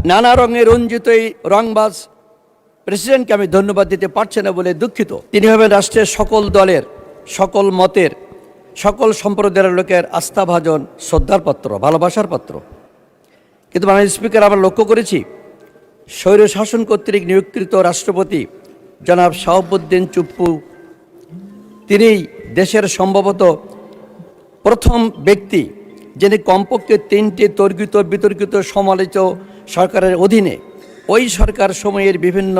নানা রঙে রঞ্জিত এই রংবাজ প্রেসিডেন্টকে আমি ধন্যবাদ দিতে পারছি না বলে দুঃখিত। তিনি হবেন রাষ্ট্রের সকল দলের, সকল মতের, সকল সম্প্রদায়ের লোকের আস্থাভাজন, শ্রদ্ধার পাত্র, ভালোবাসার পাত্র। কিন্তু মাননীয় স্পিকার, আমরা লক্ষ্য করেছি স্বৈরশাসন কর্তৃক নিয়োগকৃত রাষ্ট্রপতি জনাব শাহাবুদ্দিন চুপ্পু, তিনি দেশের সম্ভবত প্রথম ব্যক্তি যিনি কমপক্ষে 3টি তর্কিত বিতর্কিত সমালোচিত সরকারের অধীনে ওই সরকার সময়ের বিভিন্ন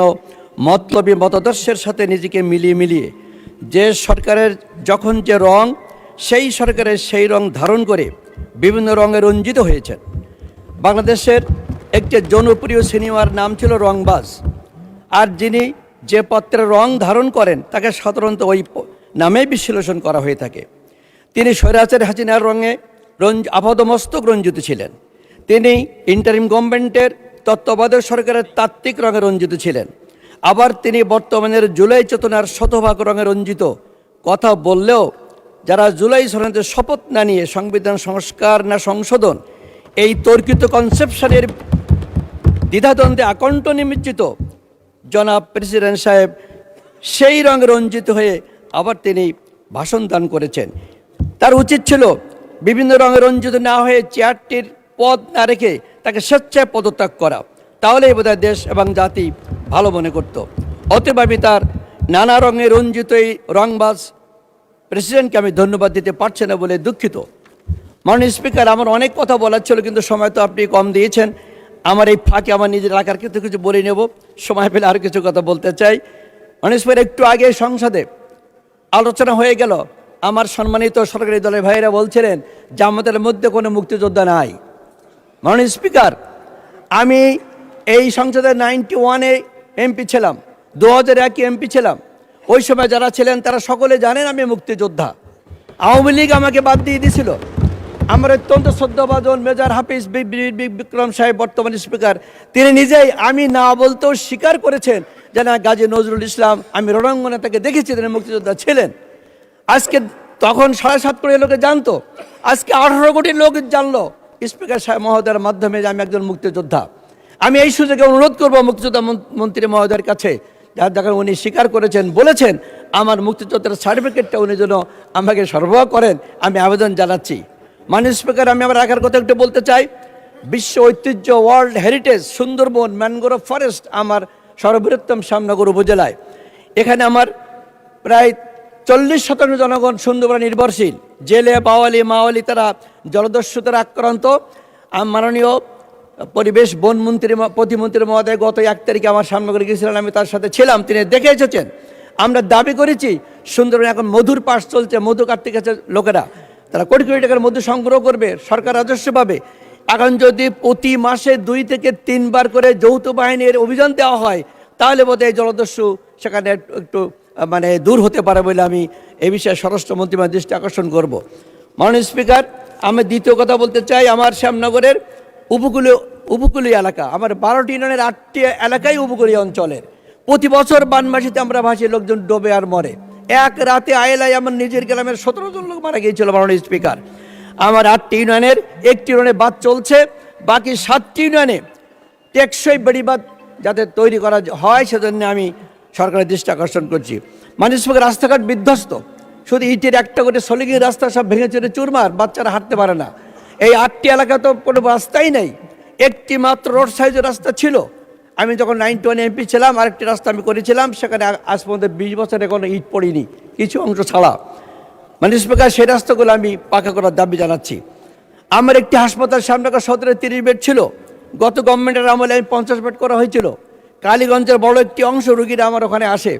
মতলবী মতাদর্শের সাথে নিজেকে মিলিয়ে যে সরকারের যখন যে রং, সেই সরকারের সেই রং ধারণ করে বিভিন্ন রঙে রঞ্জিত হয়েছেন। বাংলাদেশের একটি জনপ্রিয় সিনেমার নাম ছিল রংবাজ, আর যিনি যে পত্রের রং ধারণ করেন তাকে সাধারণত ওই নামেই বিশ্লেষণ করা হয়ে থাকে। তিনি স্বৈরাচার হাসিনার রঙে আপাদমস্তক রঞ্জিত ছিলেন। তিনি ইন্টারিম গভর্নমেন্টের তত্ত্বাবধায়ক সরকারের তাত্ত্বিক রঙে রঞ্জিত ছিলেন। আবার তিনি বর্তমানের জুলাই চেতনার শতভাগ রঙে রঞ্জিত। কথা বললেও যারা জুলাই সনদে শপথ না নিয়ে সংবিধান সংস্কার না সংশোধন, এই তর্কিত কনসেপশনের দ্বিধাদ্বন্দ্বে আকণ্ঠ নিমজ্জিত জনাব প্রেসিডেন্ট সাহেব সেই রঙে রঞ্জিত হয়ে আবার তিনি ভাষণ দান করেছেন। তার উচিত ছিল বিভিন্ন রঙে রঞ্জিত না হয়ে চেয়ারটির পদ না রেখে তাকে স্বেচ্ছায় পদত্যাগ করা, তাহলেই বোধহয় দেশ এবং জাতি ভালো মনে করত। অতএব আমি তার নানা রঙে রঞ্জিত এই রংবাজ প্রেসিডেন্টকে আমি ধন্যবাদ দিতে পারছি না বলে দুঃখিত। মাননীয় স্পিকার, আমার অনেক কথা বলার ছিল, কিন্তু সময় তো আপনি কম দিয়েছেন। আমার এই ফাঁকে আমার নিজের এলাকার কিছু বলে নেব, সময় পেলে আর কিছু কথা বলতে চাই। মাননীয় স্পিকার, একটু আগে সংসদে আলোচনা হয়ে গেল, আমার সম্মানিত সরকারি দলের ভাইয়েরা বলছিলেন যে আমাদের মধ্যে কোনো মুক্তিযোদ্ধা নাই। মাননীয় স্পিকার, আমি এই সংসদে 91-এ এমপি ছিলাম, 2001-এ এমপি ছিলাম। ওই সময় যারা ছিলেন তারা সকলে জানেন আমি মুক্তিযোদ্ধা। আওয়ামী লীগ আমাকে বাদ দিয়ে দিয়েছিল। আমার অত্যন্ত শ্রদ্ধাভাজন মেজর হাফিজ বিক্রম সাহেব, বর্তমান স্পিকার, তিনি নিজেই আমি না বলতেও স্বীকার করেছেন যে না, গাজী নজরুল ইসলাম, আমি রণাঙ্গনে তাকে দেখেছি, তিনি মুক্তিযোদ্ধা ছিলেন। আজকে তখন 7.5 কোটি লোকে জানতো, আজকে 18 কোটি লোক জানলো স্পিকার সাহেব মহোদয়ের মাধ্যমে যে আমি একজন মুক্তিযোদ্ধা। আমি এই সুযোগে অনুরোধ করবো মুক্তিযোদ্ধা মন্ত্রী মহোদয়ের কাছে, যার যখন উনি স্বীকার করেছেন, বলেছেন আমার মুক্তিযোদ্ধার সার্টিফিকেটটা উনি যেন আমাকে সরবরাহ করেন, আমি আবেদন জানাচ্ছি। মাননীয় স্পিকার, আমি আমার একার কথা একটু বলতে চাই। বিশ্ব ঐতিহ্য, world heritage Sundarban mangrove forest আমার সর্ববৃহত্তম শ্যামনগর উপজেলায়। এখানে আমার প্রায় 40% জনগণ সুন্দরবন নির্ভরশীল। জেলে, বাওয়ালি, মাওয়ালি তারা জলদস্যুতার আক্রান্ত। মাননীয় পরিবেশ বন মন্ত্রী, প্রতিমন্ত্রী মহোদয় গত 1 তারিখে আমার শ্যামনগরে গিয়েছিলেন, আমি তার সাথে ছিলাম, তিনি দেখে এসেছেন। আমরা দাবি করেছি সুন্দরবনে এখন মধুর পাস চলছে, মধু কাটতে গেছে লোকেরা, তারা কোটি কোটি টাকার মধু সংগ্রহ করবে, সরকার রাজস্ব পাবে। এখন যদি প্রতি মাসে 2 থেকে 3 বার করে যৌথ বাহিনীর অভিযান দেওয়া হয়, তাহলে বোধহয় জলদস্যু সেখানে একটু দূর হতে পারে বলে আমি এই বিষয়ে স্বরাষ্ট্রমন্ত্রীর দৃষ্টি আকর্ষণ করব। মাননীয় স্পিকার, আমি দ্বিতীয় কথা বলতে চাই। আমার শ্যামনগরের উপকূলীয় এলাকা, আমার 12টি ইউনিয়নের 8টি এলাকাই উপকূলীয় অঞ্চলের। প্রতি বছর বানবাসীতে আমরা ভাসি, লোকজন ডোবে আর মরে। এক রাতে আয়েলায় আমার নিজের গ্রামের 17 জন লোক মারা গিয়েছিল। মাননীয় স্পিকার, আমার 8টি ইউনিয়নের 1টি ইউনিয়নে বাঁধ চলছে, বাকি 7টি ইউনিয়নে টেকসই বেড়িবাঁধ যাতে তৈরি করা হয় সেজন্য আমি সরকারের দৃষ্টি আকর্ষণ করছি। মাননীয় স্পিকার, রাস্তাঘাট বিধ্বস্ত, শুধু ইটের একটা করে সলিগির রাস্তা সব ভেঙে চুরে চুরমার, বাচ্চারা হাঁটতে পারে না। এই 8টি এলাকা তো কোনো রাস্তাই নেই, একটি মাত্র রোড সাইজের রাস্তা ছিল। আমি যখন 91 এমপি ছিলাম, আরেকটি রাস্তা আমি করেছিলাম, সেখানে আজ পর্যন্ত 20 বছরে কোনো ইট পড়িনি, কিছু অংশ ছাড়া। মাননীয় স্পিকার, সেই রাস্তাগুলো আমি পাকা করার দাবি জানাচ্ছি। আমার একটি হাসপাতাল শ্যামনগর সদরে 30 বেড ছিল, গত গভর্নমেন্টের আমলে আমি 50 বেড করা হয়েছিল। কালীগঞ্জের বড় একটি অংশ রুগীরা আমার ওখানে আসে,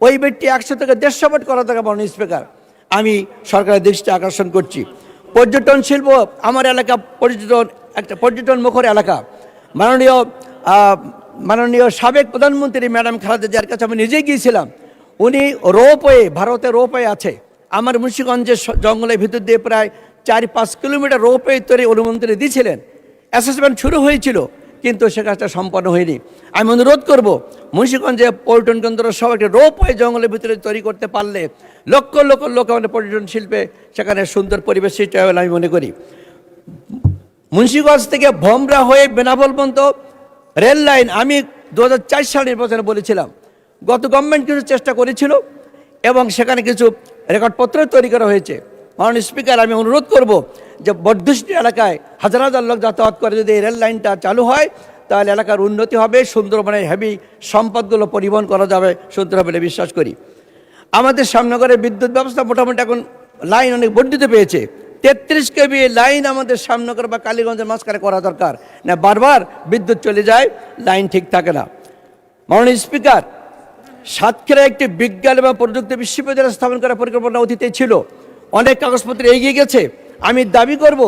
ওই বেডটি 100 থেকে 150 বেড করা থাকে। মাননীয় স্পিকার, আমি সরকারের দৃষ্টি আকর্ষণ করছি। পর্যটন শিল্প, আমার এলাকা একটা পর্যটন মুখর এলাকা। মাননীয় সাবেক প্রধানমন্ত্রী ম্যাডাম খালেদা জিয়ার কাছে আমি নিজেই গিয়েছিলাম। উনি রোপওয়ে, ভারতে রোপওয়ে আছে, আমার মুন্সিগঞ্জের জঙ্গলের ভিতর দিয়ে প্রায় 4-5 কিলোমিটার রোপওয়ে তৈরি অনুমতি দিয়েছিলেন। অ্যাসেসমেন্ট শুরু হয়েছিল, কিন্তু সে কাজটা সম্পন্ন হয়নি। আমি অনুরোধ করব মুন্সিগঞ্জে পর্যটন কেন্দ্র সহ একটা রোপওয়ে জঙ্গলের ভিতরে তৈরি করতে পারলে লক্ষ লক্ষ লোক আমাদের পর্যটন শিল্পে সেখানে সুন্দর পরিবেশ সৃষ্টি হবে আমি মনে করি। মুন্সিগঞ্জ থেকে ভোমরা হয়ে বেনাপোল পর্যন্ত রেল লাইন আমি 2004 সাল নির্বাচনে বলেছিলাম, গত গভর্নমেন্ট কিছু চেষ্টা করেছিল এবং সেখানে কিছু রেকর্ডপত্র তৈরি করা হয়েছে। মাননীয় স্পিকার, আমি অনুরোধ করব যে বর্ধুষ্টি এলাকায় হাজার হাজার লোক যাতায়াত করে যদি এই রেল লাইনটা চালু হয় তাহলে এলাকার উন্নতি হবে, সুন্দরবনের হেভি সম্পদগুলো পরিবহন করা যাবে সুন্দর হবে বলে বিশ্বাস করি। আমাদের শ্যামনগরের বিদ্যুৎ ব্যবস্থা মোটামুটি এখন লাইন অনেক বর্ধিত পেয়েছে। 33 কেবি লাইন আমাদের শ্যামনগর বা কালীগঞ্জের মাঝখানে করা দরকার, না বারবার বিদ্যুৎ চলে যায়, লাইন ঠিক থাকে না। মাননীয় স্পিকার, সাতক্ষীরা একটি বিজ্ঞান এবং প্রযুক্তি বিশ্ববিদ্যালয় স্থাপন করার পরিকল্পনা অতীতে ছিল, অনেক কাগজপত্র এগিয়ে গেছে। আমি দাবি করব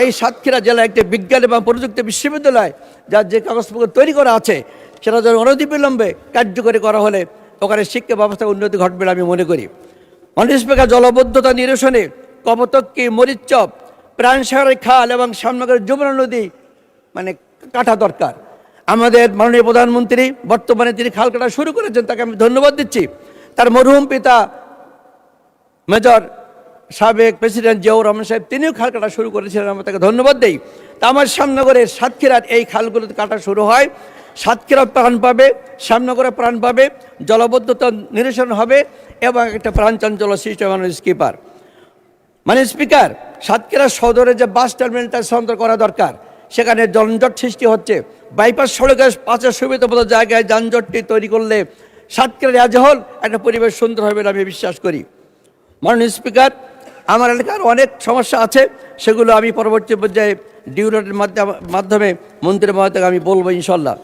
এই সাতক্ষীরা জেলায় একটি বিজ্ঞান এবং প্রযুক্তি বিশ্ববিদ্যালয় যার যে কাগজপত্র তৈরি করা আছে সেটা যেন অনতিবিলম্বে কার্যকরী করা হলে ওখানে শিক্ষা ব্যবস্থার উন্নতি ঘটবে বলে আমি মনে করি। মাননীয় স্পিকার, জলবদ্ধতা নিরসনে কপোতক্কি, মরিচপ, প্রাণসাগরের খাল এবং শ্যামনগরের যমুনা নদী কাটা দরকার। আমাদের মাননীয় প্রধানমন্ত্রী বর্তমানে তিনি খাল কাটা শুরু করেছেন, তাকে আমি ধন্যবাদ দিচ্ছি। তার মরহুম পিতা মেজর সাবেক প্রেসিডেন্ট জিয়াউর রহমান সাহেব তিনিও খাল কাটা শুরু করেছিলেন, আমরা তাকে ধন্যবাদ দিই। তা আমার শ্যামনগরের সাতক্ষীরার এই খালগুলো কাটা শুরু হয়, সাতক্ষীরা প্রাণ পাবে, শ্যামনগরে প্রাণ পাবে, জলবদ্ধতা নিরসন হবে এবং একটা প্রাণচাঞ্চল্য সৃষ্টি হবে। মাননীয় স্পিকার, মাননীয় স্পিকার, সাতক্ষীরা সদরে যে বাস টার্মিনালটা স্থানান্তর করা দরকার, সেখানে যানজট সৃষ্টি হচ্ছে। বাইপাস সড়কের পাশে সুবিধাবদ্ধ জায়গায় যানজটটি তৈরি করলে সাতক্ষীরার রাজহল একটা পরিবেশ সুন্দর হবে বলে আমি বিশ্বাস করি। মাননীয় স্পিকার, আমার এলাকার অনেক সমস্যা আছে, সেগুলো আমি পরবর্তী পর্যায়ে ডিউরেটের মাধ্যমে মন্ত্রী মহোদয়কে আমি বলবো ইনশাল্লাহ।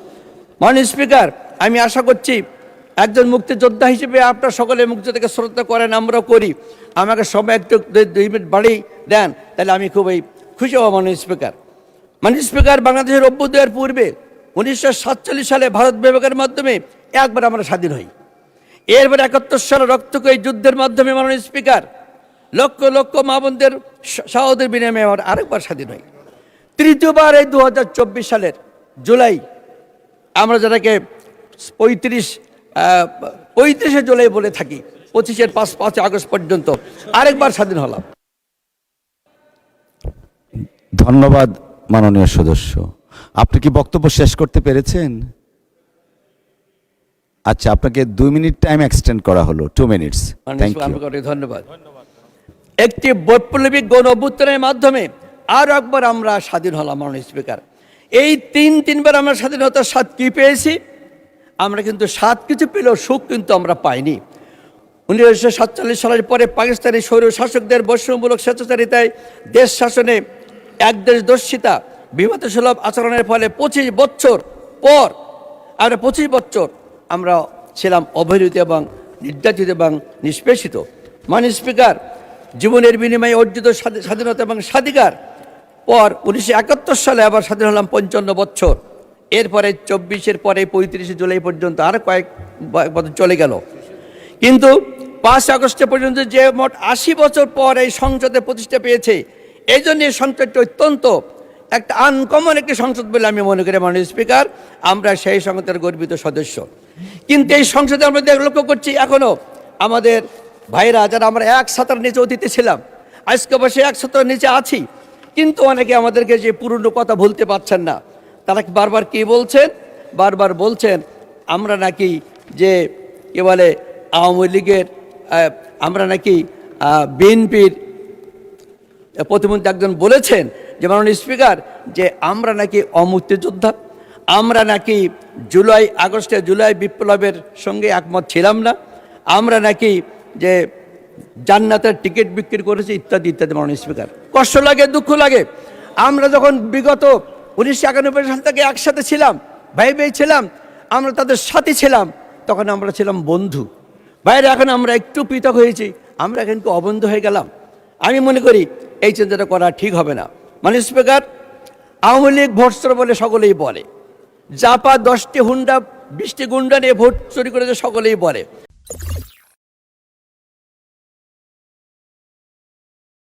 মাননীয় স্পিকার, আমি আশা করছি একজন মুক্তিযোদ্ধা হিসেবে আপনারা সকলে মুক্তিযোদ্ধাকে শ্রদ্ধা করেন, আমরাও করি। আমাকে সময় একটু 2 মিনিট বাড়ি দেন, তাহলে আমি খুবই খুশি হব। মাননীয় স্পিকার, মাননীয় স্পিকার, বাংলাদেশের অভ্যুদয়ের পূর্বে 1947 সালে ভারত বিভাগের মাধ্যমে একবার আমরা স্বাধীন হই। এরপর 71 সালে রক্তক্ষয়ী যুদ্ধের মাধ্যমে মাননীয় স্পিকার লক্ষ লক্ষ মা বোনদের শাহাদাতের বিনিময়ে আমরা আরেকবার স্বাধীন হই। তৃতীয়বার এই 2024 সালের জুলাই, আমরা যেটাকে 35শে জুলাই বলে থাকি, 25-এর 5 আগস্ট পর্যন্ত আরেকবার স্বাধীন হলাম। ধন্যবাদ মাননীয় সদস্য। আপনি কি বক্তব্য শেষ করতে পেরেছেন? আচ্ছা, আপনাকে 2 মিনিট টাইম এক্সটেন্ড করা হলো, 2 মিনিটস। Thank you. ধন্যবাদ। একটি বৈপ্লবিক গণ অভ্যুত্থানের মাধ্যমে আরো একবার আমরা স্বাধীন হলাম। মাননীয় স্পিকার, এই তিনবার আমরা স্বাধীনতার স্বাদ কি পেয়েছি? আমরা কিন্তু স্বাদ কিছু পেলেও সুখ কিন্তু আমরা পাইনি। 1947 সালের পরে পাকিস্তানি স্বৈর শাসকদের বৈষম্যমূলক স্বেচ্ছাচারিতায় দেশ শাসনে একদেশদর্শিতা, বিভূতিসুলভ আচরণের ফলে 25 বছর পর আমরা 25 বছর আমরা ছিলাম অবহেলিত এবং নির্যাতিত এবং নিষ্পেষিত। মাননীয় স্পিকার, জীবনের বিনিময়ে অর্জিত স্বাধীনতা এবং স্বাধিকার পর 1971 সালে আবার স্বাধীন হলাম 55 বছর। এরপরে 24-এর পরে 35শে জুলাই পর্যন্ত আর কয়েক বছর চলে গেল, কিন্তু 5 আগস্ট পর্যন্ত যে মোট 80 বছর পর এই সংসদে প্রতিষ্ঠা পেয়েছে, এই জন্য এই সংসদটি অত্যন্ত একটা আনকমন একটি সংসদ বলে আমি মনে করি। মাননীয় স্পিকার, আমরা সেই সংসদের গর্বিত সদস্য। কিন্তু এই সংসদে আমরা লক্ষ্য করছি এখনো আমাদের ভাইরা যারা আমরা এক ছাতার নিচে অতীতে ছিলাম, আজকে বসে এক ছাতার নিচে আছি, কিন্তু অনেকে আমাদেরকে যে পুরনো কথা ভুলতে পারছেন না। তারা বারবার কি বলছেন? বারবার বলছেন আমরা নাকি যে কি বলে আওয়ামী লীগের, আমরা নাকি বিএনপির প্রতিমন্ত্রী একজন বলেছেন যে মাননীয় স্পিকার, যে আমরা নাকি অমুক্তিযোদ্ধা, আমরা নাকি জুলাই বিপ্লবের সঙ্গে একমত ছিলাম না, আমরা নাকি যে জান্নাতের টিকিট বিক্রি করেছি ইত্যাদি ইত্যাদি। মাননীয় স্পিকার, কষ্ট লাগে, দুঃখ লাগে। আমরা যখন বিগত 1991 সাল থেকে একসাথে ছিলাম, ভাই ভাই ছিলাম, আমরা তাদের সাথী ছিলাম, তখন আমরা ছিলাম বন্ধু। বাইরে এখন আমরা একটু পৃথক হয়েছি, আমরা এখন অবন্ধু হয়ে গেলাম। আমি মনে করি এই চিন্তাটা করা ঠিক হবে না। মাননীয় স্পিকার, আওয়ামী লীগ ভোটচোর বলে সকলেই বলে, জাপা 10টি হুন্ডা 20টি গুন্ডা নিয়ে ভোট চুরি করেছে সকলেই বলে।